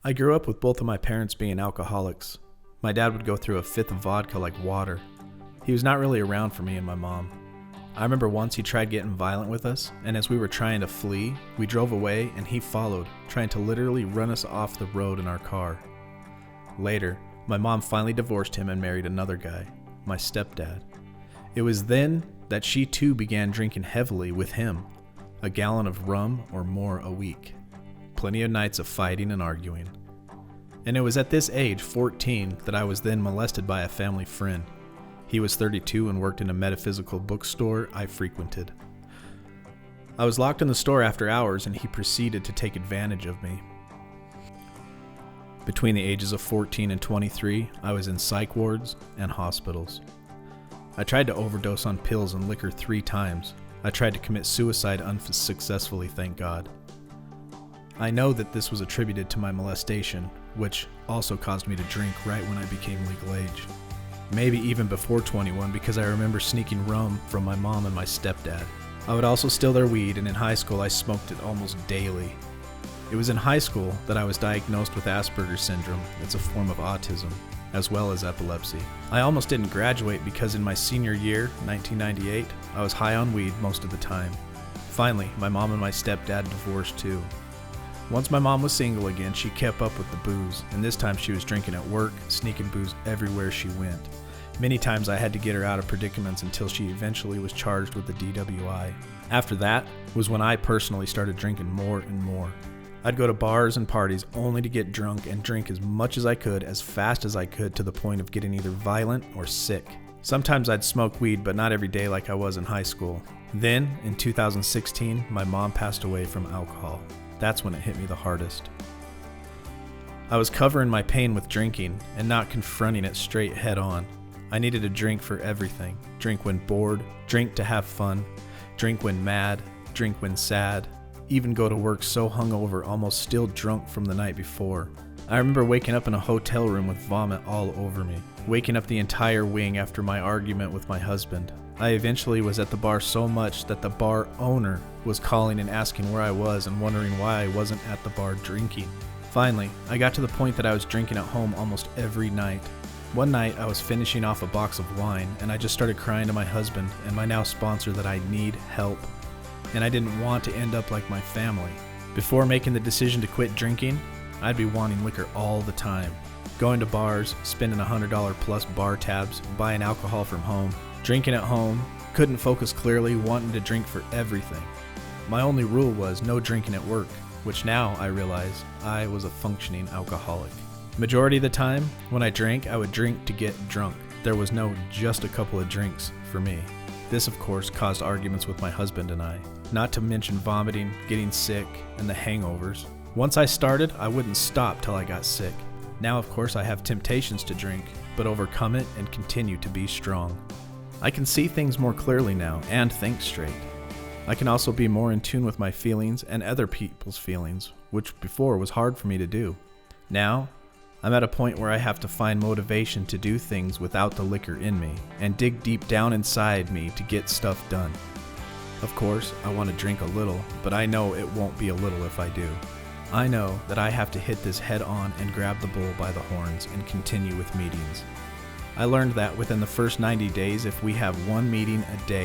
I grew up with both of my parents being alcoholics. My dad would go through a fifth of vodka like water. He was not really around for me and my mom. I remember once he tried getting violent with us, and as we were trying to flee, we drove away and he followed, trying to literally run us off the road in our car. Later, my mom finally divorced him and married another guy, my stepdad. It was then that she too began drinking heavily with him, a gallon of rum or more a week. Plenty of nights of fighting and arguing. And it was at this age, 14, that I was then molested by a family friend. He was 32 and worked in a metaphysical bookstore I frequented. I was locked in the store after hours and he proceeded to take advantage of me. Between the ages of 14 and 23, I was in psych wards and hospitals. I tried to overdose on pills and liquor 3 times. I tried to commit suicide unsuccessfully, thank God. I know that this was attributed to my molestation, which also caused me to drink right when I became legal age. Maybe even before 21, because I remember sneaking rum from my mom and my stepdad. I would also steal their weed, and in high school I smoked it almost daily. It was in high school that I was diagnosed with Asperger's syndrome. It's a form of autism, as well as epilepsy. I almost didn't graduate because in my senior year, 1998, I was high on weed most of the time. Finally, my mom and my stepdad divorced too. Once my mom was single again, she kept up with the booze, and this time she was drinking at work, sneaking booze everywhere she went. Many times I had to get her out of predicaments until she eventually was charged with a DWI. After that was when I personally started drinking more and more. I'd go to bars and parties only to get drunk and drink as much as I could, as fast as I could, to the point of getting either violent or sick. Sometimes I'd smoke weed, but not every day like I was in high school. Then, in 2016, my mom passed away from alcohol. That's when it hit me the hardest. I was covering my pain with drinking and not confronting it straight head on. I needed a drink for everything. Drink when bored, drink to have fun, drink when mad, drink when sad, even go to work so hungover, almost still drunk from the night before. I remember waking up in a hotel room with vomit all over me, waking up the entire wing after my argument with my husband. I eventually was at the bar so much that the bar owner was calling and asking where I was and wondering why I wasn't at the bar drinking. Finally, I got to the point that I was drinking at home almost every night. One night, I was finishing off a box of wine, and I just started crying to my husband and my now sponsor that I need help, and I didn't want to end up like my family. Before making the decision to quit drinking, I'd be wanting liquor all the time. Going to bars, spending $100 plus bar tabs, buying alcohol from home, drinking at home, couldn't focus clearly, wanting to drink for everything. My only rule was no drinking at work, which now I realize I was a functioning alcoholic. Majority of the time, when I drank, I would drink to get drunk. There was no just a couple of drinks for me. This, of course, caused arguments with my husband and I, not to mention vomiting, getting sick, and the hangovers. Once I started, I wouldn't stop till I got sick. Now, of course, I have temptations to drink, but overcome it and continue to be strong. I can see things more clearly now and think straight. I can also be more in tune with my feelings and other people's feelings, which before was hard for me to do. Now, I'm at a point where I have to find motivation to do things without the liquor in me and dig deep down inside me to get stuff done. Of course, I want to drink a little, but I know it won't be a little if I do. I know that I have to hit this head on and grab the bull by the horns and continue with meetings. I learned that within the first 90 days, if we have one meeting a day,